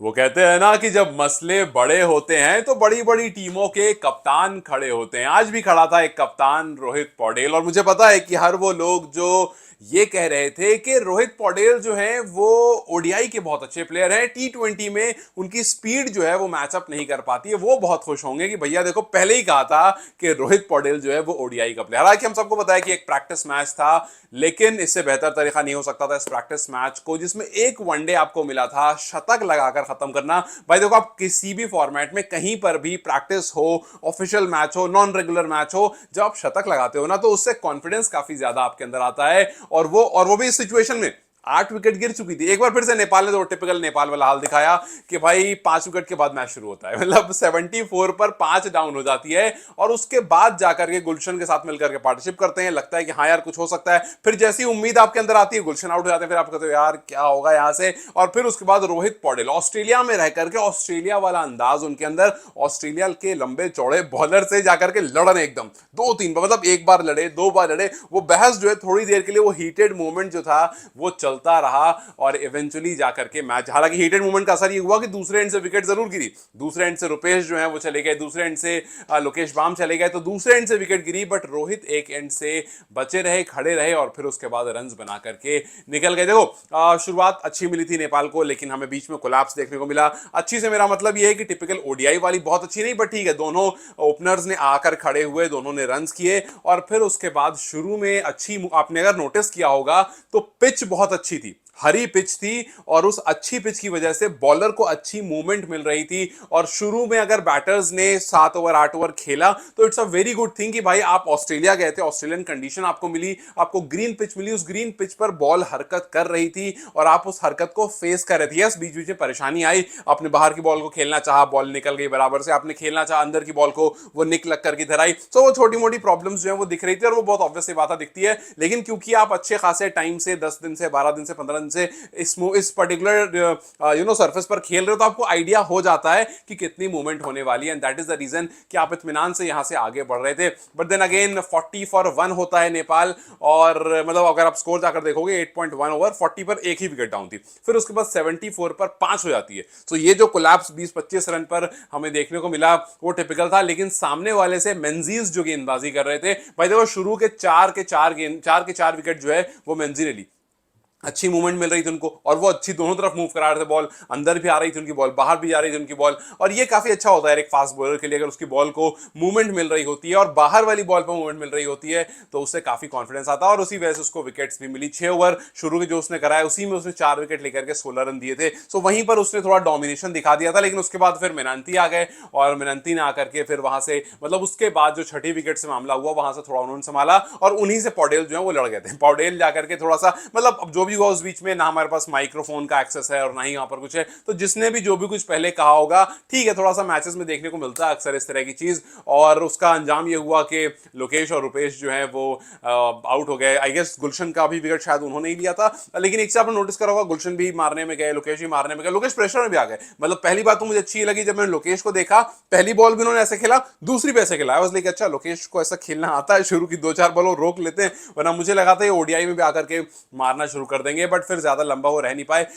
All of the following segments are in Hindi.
वो कहते हैं ना कि जब मसले बड़े होते हैं तो बड़ी बड़ी टीमों के कप्तान खड़े होते हैं। आज भी खड़ा था एक कप्तान रोहित पौडेल, और मुझे पता है कि हर वो लोग जो ये कह रहे थे कि रोहित पौडेल जो है वो ओडीआई के बहुत अच्छे प्लेयर हैं, टी20 में उनकी स्पीड जो है वो मैचअप नहीं कर पाती है, वो बहुत खुश होंगे कि भैया देखो पहले ही कहा था कि रोहित पौडेल जो है वो ओडीआई का प्लेयर। हालांकि हम सबको पता है कि एक प्रैक्टिस मैच था, लेकिन इससे बेहतर तरीका नहीं हो सकता था इस प्रैक्टिस मैच को, जिसमें एक वनडे आपको मिला था शतक लगाकर खत्म करना। भाई देखो, आप किसी भी फॉर्मेट में कहीं पर भी प्रैक्टिस हो, ऑफिशियल मैच हो, नॉन रेगुलर मैच हो, जब आप शतक लगाते हो ना तो उससे कॉन्फिडेंस काफी ज्यादा आपके अंदर आता है। और वो भी इस सिचुएशन में 8 विकेट गिर चुकी थी। एक बार फिर से नेपाल ने तो टिपिकल नेपाल वाला हाल दिखाया कि भाई 5 विकेट के बाद मैच शुरू होता है, मतलब 74 पर 5 डाउन हो जाती है, और उसके बाद जाकर के गुलशन के साथ मिलकर के पार्टनरशिप करते हैं। लगता है कि हाँ यार कुछ हो सकता है, फिर जैसी उम्मीद आपके अंदर आती है गुलशन आउट हो जाते हैं, फिर आप कहते हो यार क्या होगा यहां से। और फिर उसके बाद रोहित पौडेल ऑस्ट्रेलिया में रह करके ऑस्ट्रेलिया वाला अंदाज उनके अंदर, ऑस्ट्रेलिया के लंबे चौड़े बॉलर से जाकर के लड़ने एकदम 2-3 बार, मतलब एक बार लड़े, 2 बार लड़े, वो बहस जो है थोड़ी देर के लिए, वो हीटेड मोमेंट जो था वो चलता रहा, और इवेंचुअली जाकर के मैच, हालांकि हीटेड मोमेंट का असर ये हुआ कि दूसरे एंड से विकेट जरूर गिरी, दूसरे एंड से रुपेश जो है वो चले गए, दूसरे एंड से लोकेश बाम चले गए, तो दूसरे एंड से विकेट गिरी, बट रोहित एक एंड से बचे रहे, खड़े रहे, और फिर उसके बाद रन बना करके निकल गए। देखो शुरुआत अच्छी मिली थी नेपाल को, लेकिन हमें बीच में कोलैप्स देखने को मिला। अच्छी से मेरा मतलब ये है कि टिपिकल ओडीआई वाली बहुत अच्छी नहीं, बट ठीक है, दोनों ओपनर्स ने आकर खड़े हुए, दोनों ने रन किए, और फिर उसके बाद शुरू में अच्छी, आपने अगर नोटिस किया होगा तो पिच बहुत अच्छी थी, हरी पिच थी, और उस अच्छी पिच की वजह से बॉलर को अच्छी मूवमेंट मिल रही थी। और शुरू में अगर बैटर्स ने 7 ओवर 8 ओवर खेला तो it's a very good thing कि भाई आप ऑस्ट्रेलिया गए थे, ऑस्ट्रेलियन कंडीशन आपको मिली, आपको ग्रीन पिच मिली, उस ग्रीन पिच पर बॉल हरकत कर रही थी, और आप उस हरकत को फेस कर रहे थे। यस, बीच बीच में परेशानी आई, आपने बाहर की बॉल को खेलना चाहा, बॉल निकल गई बराबर से, आपने खेलना चाहा अंदर की बॉल को, वो निक लग करके इधर आई, तो वो छोटी मोटी प्रॉब्लम्स जो है वो दिख रही थी, और वो बहुत ऑब्वियस सी बात दिखती है। लेकिन क्योंकि आप अच्छे खासे टाइम से, 10 दिन से, 12 दिन से, 15 दिन से इस पर्टिकुलर सरफेस पर खेल रहे हो, तो आपको आइडिया हो जाता है कि कितनी मूवमेंट होने वाली है, and that is the reason कि आप इत्मीनान से यहां से आगे बढ़ रहे थे। बट देन अगेन 40 फॉर 1 होता है नेपाल, और मतलब अगर आप स्कोर जाकर देखोगे 8.1 ओवर 40 पर एक ही विकेट डाउन थी, फिर उसके बाद 74 पर 5 हो जाती है। तो ये जो कोलैप्स 20-25 रन पर हमें देखने को मिला वो टिपिकल था, लेकिन सामने वाले से मेंजीज जो गेंदबाजी कर रहे थे, भाई देखो शुरू के 4 विकेट जो है वो मेंजी ने ली, अच्छी मूवमेंट मिल रही थी उनको, और वो अच्छी दोनों तरफ मूव करा रहे थे, बॉल अंदर भी आ रही थी उनकी बॉल, बाहर भी जा रही थी उनकी बॉल, और ये काफी अच्छा होता है एक फास्ट बॉलर के लिए, अगर उसकी बॉल को मूवमेंट मिल रही होती है और बाहर वाली बॉल पर मूवमेंट मिल रही होती है तो उससे काफी कॉन्फिडेंस आता है, और उसी वजह से उसको विकेट्स भी मिली। 6 ओवर शुरू के जो उसने कराया उसी में उसने 4 विकेट लेकर के 16 रन दिए थे, सो वहीं पर उसने थोड़ा डोमिनेशन दिखा दिया था। लेकिन उसके बाद फिर मेनांती आ गए, और मेनांती ने आकर के फिर वहां से, मतलब उसके बाद जो छठी विकेट से मामला हुआ वहां से थोड़ा उन्होंने संभाला, और उन्हीं से पौडेल जो है वो लड़ गए थे। पौडेल जाकर के थोड़ा सा, मतलब अब जो भी हुआ उस बीच में, ना हमारे पास माइक्रोफोन का एक्सेस है और ना ही यहां पर कुछ है, तो जिसने भी जो भी कुछ पहले कहा होगा, ठीक है, थोड़ा सा मैचेस में देखने को मिलता है अक्सर इस तरह की चीज, और उसका अंजाम ये हुआ कि लोकेश और रुपेश जो है वो आउट हो गए। आई गेस गुलशन का भी विकेट शायद उन्होंने ही लिया था, लेकिन एक से आपने नोटिस करा होगा गुलशन भी मारने में गए, लोकेश भी मारने में गए, लोकेश प्रेशर में भी आ गए। मतलब पहली बात तो मुझे अच्छी लगी जब मैंने लोकेश को देखा, पहली बॉल भी उन्होंने ऐसे खेला, दूसरी पे ऐसे खेला, आई वाज लाइक अच्छा लोकेश को ऐसा खेलना आता है, शुरू की 2-4 बॉल रोक लेते हैं, वरना मुझे लगा था ये ओडीआई में भी आकर के मारना शुरू कर देंगे, बट फिर ज्यादा लंबा वो रह नहीं पाए।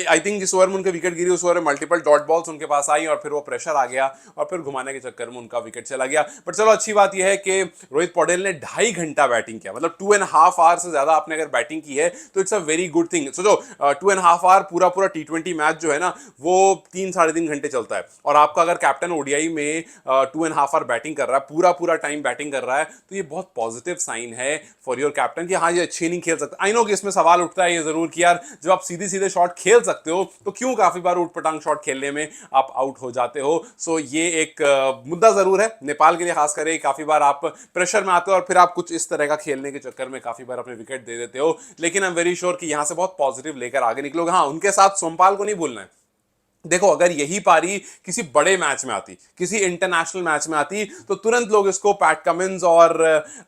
आई थिंक जिस ओवर में उनके विकेट गिरी उस ओवर में मल्टीपल डॉट बॉल्स उनके पास आई, और फिर वो प्रेशर आ गया, और फिर घुमाने के चक्कर में उनका विकेट चला गया। बट चलो अच्छी बात यह है कि रोहित पौडेल ने 2.5 घंटा बैटिंग किया, मतलब 2.5 आवर से ज्यादा आपने अगर बैटिंग की है तो it's a very good thing. सोचो 2.5 आवर पूरा पूरा टी20 मैच जो है ना वो 3-3.5 घंटे चलता है, और आपका अगर कैप्टन ओडीआई में 2.5 आवर बैटिंग कर रहा है, पूरा पूरा टाइम बैटिंग कर रहा है, तो ये बहुत पॉजिटिव साइन है फॉर योर कैप्टन कि हाँ ये अच्छी नहीं खेल सकता। आई नो कि इसमें सवाल उठता है ये जरूर कि यार जब आप सीधे सीधे शॉट खेल सकते हो तो क्यों काफी बार उठपटांग शॉट खेलने में आप आउट हो जाते हो। सो ये एक मुद्दा जरूर है नेपाल के लिए, खास करके काफी बार आप प्रेशर में आते हो और फिर आप कुछ इस तरह का खेलने के चक्कर में काफी बार अपने विकेट दे देते हो। लेकिन आई एम वेरी श्योर कि यहां से बहुत पॉजिटिव लेकर आगे निकलोगे। हाँ, उनके साथ सोमपाल को नहीं भूलना है। देखो अगर यही पारी किसी बड़े मैच में आती, किसी इंटरनेशनल मैच में आती, तो तुरंत लोग इसको पैट कमिंस और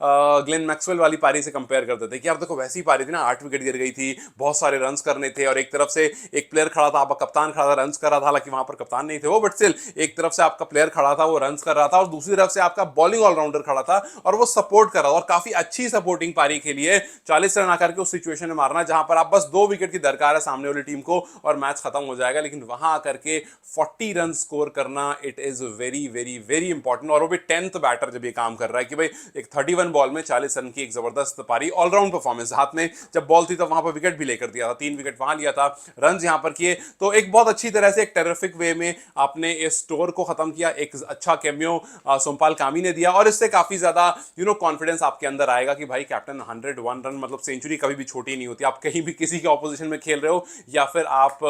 ग्लेन मैक्सवेल वाली पारी से कंपेयर करते थे कि यार देखो वैसी पारी थी ना, 8 विकेट गिर गई थी, बहुत सारे रन्स करने थे, और एक तरफ से एक प्लेयर खड़ा था, आपका कप्तान खड़ा था, रन्स कर रहा था, हालांकि वहां पर कप्तान नहीं थे वो, बट स्टिल एक तरफ से आपका प्लेयर खड़ा था वो रन्स कर रहा था, और दूसरी तरफ से आपका बॉलिंग ऑलराउंडर खड़ा था और वो सपोर्ट कर रहा था, और काफी अच्छी सपोर्टिंग पारी के लिए 40 रन आकर के उस सिचुएशन में मारना जहां पर आप बस 2 विकेट की दरकार है सामने वाली टीम को और मैच खत्म हो जाएगा। लेकिन वहां करके 40 रन स्कोर करना, it is very very very important. और वो भी 10th बैटर जब ये काम कर रहा है कि भाई एक 31 बॉल में 40 रन की एक जबरदस्त पारी, ऑलराउंड परफॉर्मेंस, हाथ में जब बॉल थी तब वहां पर विकेट भी लेकर दिया था, 3 विकेट वहां लिया था, रन यहां पर किए। तो एक बहुत अच्छी तरह से एक टेरिफिक वे में आपने इस स्टोर को खत्म किया, एक अच्छा कैमियो सोमपाल कामी ने दिया, और इससे काफी ज्यादा कॉन्फिडेंस आपके अंदर आएगा कि भाई कैप्टन 101 रन मतलब सेंचुरी कभी भी छोटी नहीं होती। आप कहीं भी किसी के ऑपोजिशन में खेल रहे हो या फिर आप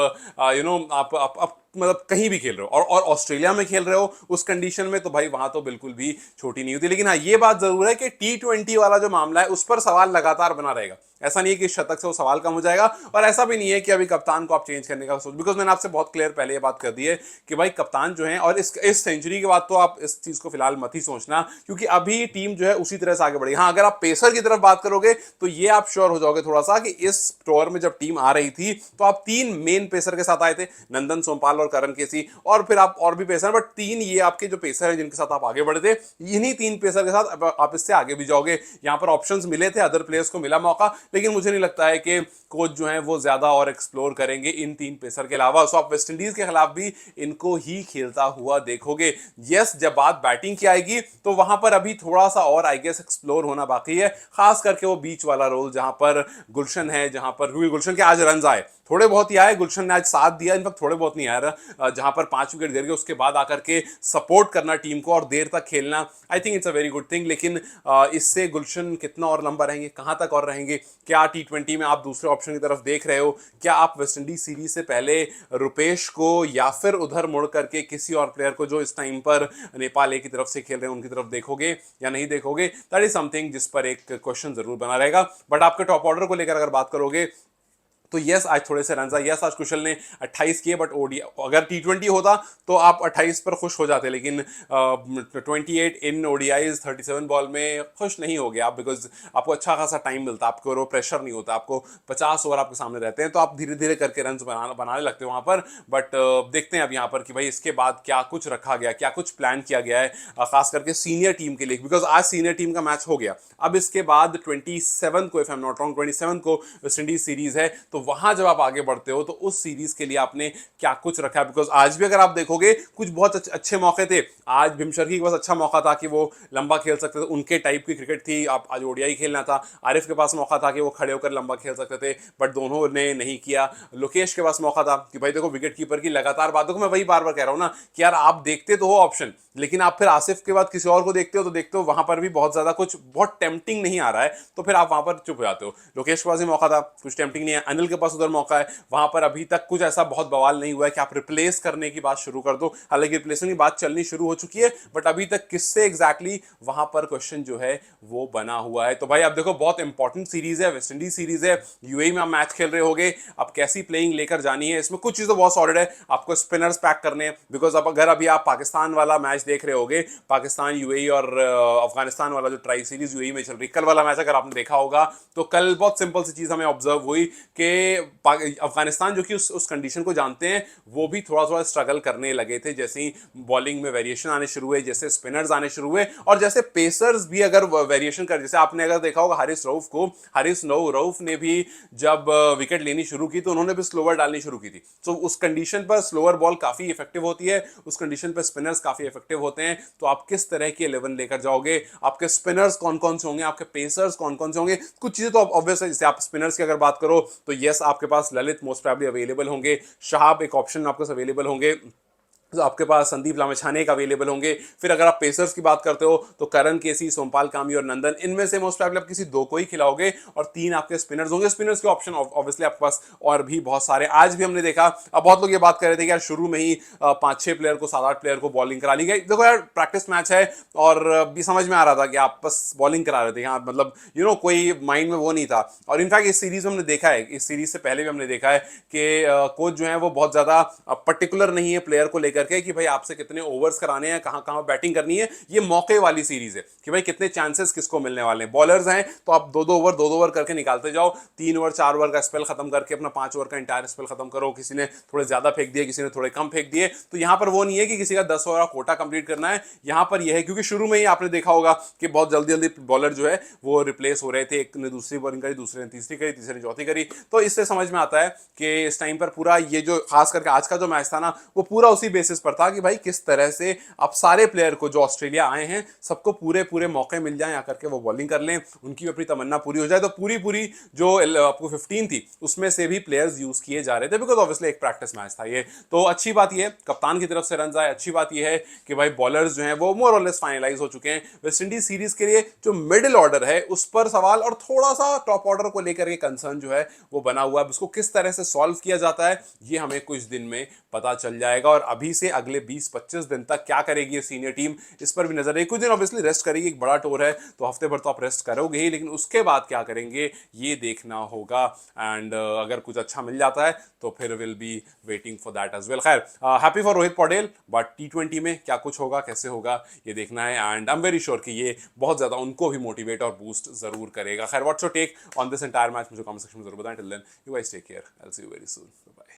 आप मतलब कहीं भी खेल रहे हो और ऑस्ट्रेलिया में खेल रहे हो उस कंडीशन में, तो भाई वहां तो बिल्कुल भी छोटी नहीं होती। लेकिन हाँ, ये बात जरूर है कि T20 वाला जो मामला है उस पर सवाल लगातार बना रहेगा। ऐसा नहीं है कि शतक से वो सवाल कम हो जाएगा, और ऐसा भी नहीं है कि अभी कप्तान को आप चेंज करने का सोच, बिकॉज मैंने आपसे बहुत क्लियर पहले ये बात कर दी है कि भाई कप्तान जो है, और इस सेंचुरी के बाद तो आप इस चीज को फिलहाल मत ही सोचना, क्योंकि अभी टीम जो है उसी तरह से आगे बढ़ेगी। हाँ, अगर आप पेसर की तरफ बात करोगे तो ये आप श्योर हो जाओगे थोड़ा सा कि इस टूर में जब टीम आ रही थी तो आप 3 मेन पेसर के साथ आए थे, नंदन, सोमपाल और करण केसी, और फिर आप और भी पेसर, बट 3 ये आपके जो पेसर हैं जिनके साथ आप आगे बढ़े थे, इन्हीं 3 पेसर के साथ आप इससे आगे भी जाओगे। यहां पर ऑप्शंस मिले थे, अदर प्लेयर्स को मिला मौका, लेकिन मुझे नहीं लगता है कि कोच जो है वो ज्यादा और एक्सप्लोर करेंगे इन 3 पेसर के अलावा। सो आप वेस्टइंडीज के खिलाफ भी इनको ही खेलता हुआ देखोगे। यस, जब बात बैटिंग की आएगी तो वहां पर अभी थोड़ा सा और आई गेस एक्सप्लोर होना बाकी है, खास करके वो बीच वाला रोल जहां पर गुलशन है, जहां पर गुलशन के आज रन आए, थोड़े बहुत ही आए, गुलशन ने आज साथ दिया, इनफैक्ट थोड़े बहुत नहीं आया, जहां पर 5 विकेट गिर गए उसके बाद आकर के सपोर्ट करना टीम को और देर तक खेलना, I think it's a very good thing. लेकिन इससे गुलशन कितना और लंबा रहेंगे, कहां तक और रहेंगे? क्या T20 में आप दूसरे ऑप्शन की तरफ देख रहे हो? क्या आप वेस्टइंडीज सीरीज से पहले रुपेश को या फिर उधर मुड़ करके किसी और प्लेयर को जो इस टाइम पर नेपाल ए की तरफ से खेल रहे हैं उनकी तरफ देखोगे या नहीं देखोगे? दैट इज समथिंग जिस पर एक क्वेश्चन जरूर बना रहेगा। बट आपके टॉप ऑर्डर को लेकर अगर बात करोगे तो यस, आज थोड़े से रन आए, यस आज कुशल ने 28 किए, बट ओडी अगर T20 होता तो आप 28 पर खुश हो जाते, लेकिन 28 इन ओडीआईज 37 बॉल में खुश नहीं हो गए आप, बिकॉज आपको अच्छा खासा टाइम मिलता, आपको वो प्रेशर नहीं होता, आपको 50 ओवर आपके सामने रहते हैं, तो आप धीरे धीरे करके रन बनाने लगते हो वहां पर। बट देखते हैं अब यहाँ पर कि भाई इसके बाद क्या कुछ रखा गया, क्या कुछ प्लान किया गया है, खास करके सीनियर टीम के लिए, बिकॉज आज सीनियर टीम का मैच हो गया। अब इसके बाद 27 को, if I am not wrong, 27 को वेस्ट इंडीज सीरीज है, तो वहां जब आप आगे बढ़ते हो तो उस सीरीज के लिए आपने क्या कुछ रखा है? बिकॉज आज भी अगर आप देखोगे कुछ बहुत अच्छे मौके थे। आज भीमशर्की के पास अच्छा मौका था कि वो लंबा खेल सकते थे, उनके टाइप की क्रिकेट थी, आप आज ओडीआई खेलना था। आरिफ के पास मौका था कि वो खड़े होकर लंबा खेल सकते थे, बट दोनों ने नहीं किया। लोकेश के पास मौका था कि भाई देखो विकेट कीपर की लगातार बात, देखो मैं वही बार बार कह रहा हूं ना कि यार आप देखते तो हो ऑप्शन, लेकिन आप फिर आसिफ के बाद किसी और को देखते हो तो देखते हो वहां पर भी बहुत ज्यादा कुछ बहुत टेम्पटिंग नहीं आ रहा है, तो फिर आप वहां पर चुप हो जाते हो। लोकेश के पास ही मौका था, कुछ टेम्पटिंग नहीं है। अनिल के पास उधर मौका है, वहां पर अभी तक कुछ ऐसा बहुत बवाल नहीं हुआ है कि आप रिप्लेस करने की बात शुरू कर दो। हालांकि रिप्लेसमेंट की बात चलनी शुरू हो चुकी है, बट अभी तक किससे एग्जैक्टली वहां पर क्वेश्चन जो है वो बना हुआ है। तो भाई आप देखो बहुत इंपॉर्टेंट सीरीज है, वेस्ट इंडीज सीरीज है, यूएई में आप मैच खेल रहे होगे, अब कैसी प्लेइंग लेकर जानी है, इसमें कुछ चीजें बहुत सॉलिड है। आपको स्पिनर्स पैक करने हैं, बिकॉज अब अगर अभी आप पाकिस्तान वाला मैच देख रहे होगे, पाकिस्तान यूएई और अफगानिस्तान वाला जो ट्राई सीरीज यूएई में चल रही, कल वाला मैच अगर आपने देखा होगा तो कल बहुत सिंपल सी चीज हमें ऑब्जर्व हुई कि अफगानिस्तान जो कि उस कंडीशन को जानते हैं वो भी थोड़ा थोड़ा स्ट्रगल करने लगे थे, जैसे ही बॉलिंग में वेरिएशन आने शुरू हुए, जैसे स्पिनर्स आने शुरू हुए, और जैसे पेसर्स भी अगर वेरिएशन कर, जैसे आपने अगर देखा होगा हारिस रऊफ को, हारिस रऊफ ने भी जब विकेट लेनी शुरू की तो उन्होंने भी स्लोअर डालनी शुरू की थी। तो उस कंडीशन पर स्लोअर बॉल काफी इफेक्टिव होती है, उस कंडीशन पर स्पिनर्स काफी इफेक्टिव होते हैं। तो आप किस तरह की 11 लेकर जाओगे, आपके स्पिनर्स कौन कौन से होंगे, आपके पेसर्स कौन कौन से होंगे, कुछ चीजें तो ऑब्वियस है। जैसे आप स्पिनर्स की अगर बात करो तो यस आपके पास ललित मोस्ट प्रोबेबली अवेलेबल होंगे, शहाब एक ऑप्शन आपके पास अवेलेबल होंगे, तो आपके पास संदीप लामिछाने एक अवेलेबल होंगे। फिर अगर आप पेसर्स की बात करते हो तो करण केसी, सोमपाल कामी और नंदन, इनमें से मोस्ट प्रोबेबली आप किसी 2 को ही खिलाओगे, और 3 आपके स्पिनर्स होंगे। स्पिनर्स के ऑप्शन ऑब्वियसली आपके पास और भी बहुत सारे, आज भी हमने देखा। अब बहुत लोग ये बात कर रहे थे कि यार शुरू में ही 5-6 प्लेयर को, 7-8 प्लेयर को बॉलिंग करा ली गई। देखो यार प्रैक्टिस मैच है, और भी समझ में आ रहा था कि आप बस बॉलिंग करा रहे थे यहाँ, मतलब कोई माइंड में वो नहीं था। और इनफैक्ट इस सीरीज में हमने देखा है, इस सीरीज से पहले भी हमने देखा है कि कोच जो है वो बहुत ज्यादा पर्टिकुलर नहीं है प्लेयर को लेकर करके कि भाई आपसे कितने ओवर्स कराने हैं, कहां कहां बैटिंग करनी है। ये मौके वाली सीरीज है कि भाई कितने चांसेस किसको मिलने वाले हैं। बॉलर्स हैं तो आप दो दो ओवर करके निकालते जाओ, 3 ओवर 4 ओवर का स्पेल खत्म करके अपना 5 ओवर का इंटायर स्पेल खत्म करो। किसी ने थोड़े ज्यादा फेंक दिए, किसी ने थोड़े कम फेंक दिए, तो यहां पर वो नहीं है कि किसी का 10 ओवर का कोटा कंप्लीट करना है। यहां पर यह है क्योंकि शुरू में ही आपने देखा होगा कि बहुत जल्दी जल्दी बॉलर जो है वो रिप्लेस हो रहे थे, एक ने दूसरी बॉलिंग करी, दूसरे ने तीसरी करी, तीसरे ने चौथी करी। तो इससे समझ में आता है कि इस टाइम पर पूरा ये जो खास करके आज का जो मैच था ना, वो पूरा उसी बेसिस पर था कि भाई किस तरह से अब सारे प्लेयर को जो ऑस्ट्रेलिया आए हैं सबको पूरे पूरे मौके मिल जाएं आकर के वो बॉलिंग कर लें, उनकी अपनी तमन्ना पूरी हो जाए। तो पूरी पूरी जो आपको 15 थी उसमें से भी प्लेयर्स यूज किए जा रहे थे, बिकॉज ऑब्वियसली एक प्रैक्टिस मैच था ये। तो अच्छी बात ये कप्तान की तरफ से रन आए, अच्छी बात ये है कि भाई बॉलर्स जो हैं वो मोर और लेस फाइनलाइज हो चुके हैं। वेस्ट इंडीज सीरीज के लिए जो मिडिल ऑर्डर है उस पर सवाल और थोड़ा सा टॉप ऑर्डर को लेकर के कंसर्न जो है वो बना हुआ है। उसको किस तरह से सॉल्व किया जाता है ये हमें कुछ दिन में पता चल जाएगा, और अभी से अगले 20-25 दिन तक क्या करेगी ये सीनियर टीम, इस पर भी नजर रहेगी। कुछ दिन ऑब्वियसली रेस्ट करेगी, एक बड़ा टूर है तो हफ्ते भर तो आप रेस्ट करोगे ही, लेकिन उसके बाद क्या करेंगे ये देखना होगा। एंड अगर कुछ अच्छा मिल जाता है तो फिर will be waiting for that as well. खैर, happy for Rohit Patel, but T20 में क्या कुछ होगा, कैसे होगा ये देखना है। And I am very sure कि ये बहुत ज्यादा उनको भी मोटिवेट और बूस्ट जरूर करेगा। खैर, what's your take on this entire match मुझे कमेंट सेक्शन में जरूर बताएं। Till then you guys take care, I will see you very soon, bye.